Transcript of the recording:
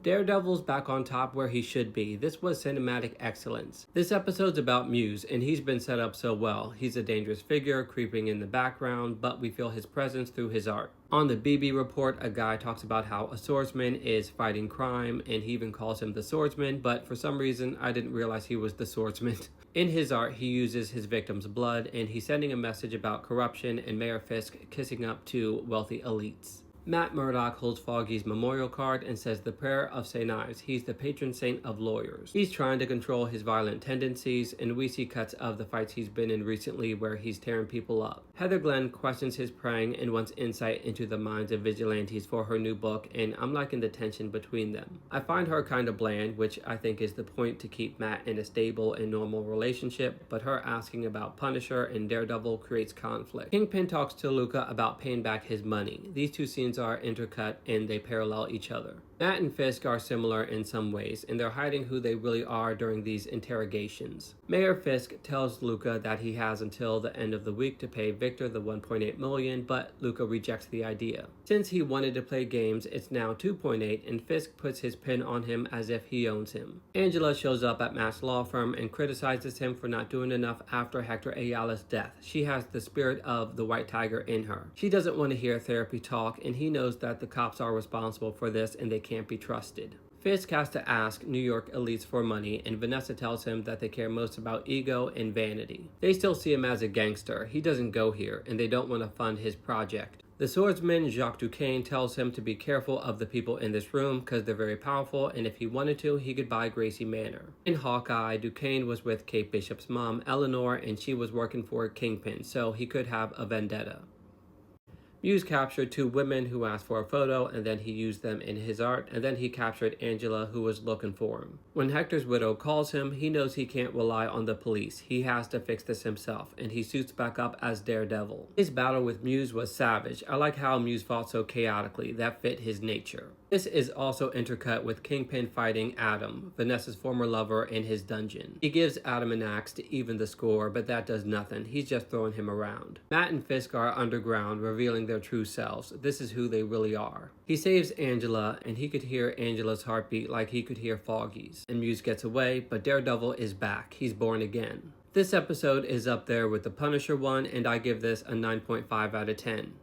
Daredevil's back on top where he should be. This was cinematic excellence. This episode's about Muse, and he's been set up so well. He's a dangerous figure creeping in the background, but we feel his presence through his art. On the BB report, a guy talks about how a swordsman is fighting crime, and he even calls him the swordsman, but for some reason, I didn't realize he was the swordsman. In his art, he uses his victim's blood, and he's sending a message about corruption and Mayor Fisk kissing up to wealthy elites. Matt Murdock holds Foggy's memorial card and says the prayer of St. Ives. He's the patron saint of lawyers. He's trying to control his violent tendencies, and we see cuts of the fights he's been in recently where he's tearing people up. Heather Glenn questions his praying and wants insight into the minds of vigilantes for her new book, and I'm liking the tension between them. I find her kind of bland, which I think is the point to keep Matt in a stable and normal relationship, but her asking about Punisher and Daredevil creates conflict. Kingpin talks to Luca about paying back his money. These two scenes are intercut and they parallel each other. Matt and Fisk are similar in some ways, and they're hiding who they really are during these interrogations. Mayor Fisk tells Luca that he has until the end of the week to pay Victor the $1.8 million, but Luca rejects the idea. Since he wanted to play games, it's now $2.8, and Fisk puts his pin on him as if he owns him. Angela shows up at Matt's law firm and criticizes him for not doing enough after Hector Ayala's death. She has the spirit of the white tiger in her. She doesn't want to hear therapy talk, and he knows that the cops are responsible for this and they can't be trusted. Fisk has to ask New York elites for money, and Vanessa tells him that they care most about ego and vanity. They still see him as a gangster. He doesn't go here, and they don't want to fund his project. The swordsman Jacques Duquesne tells him to be careful of the people in this room because they're very powerful, and if he wanted to, he could buy Gracie Manor. In Hawkeye, Duquesne was with Kate Bishop's mom, Eleanor, and she was working for Kingpin, so he could have a vendetta. Muse captured two women who asked for a photo, and then he used them in his art, and then he captured Angela, who was looking for him. When Hector's widow calls him, he knows he can't rely on the police. He has to fix this himself, and he suits back up as Daredevil. His battle with Muse was savage. I like how Muse fought so chaotically. That fit his nature. This is also intercut with Kingpin fighting Adam, Vanessa's former lover, in his dungeon. He gives Adam an axe to even the score, but that does nothing. He's just throwing him around. Matt and Fisk are underground, revealing their true selves. This is who they really are. He saves Angela, and he could hear Angela's heartbeat like he could hear Foggy's. And Muse gets away, but Daredevil is back. He's born again. This episode is up there with the Punisher one, and I give this a 9.5 out of 10.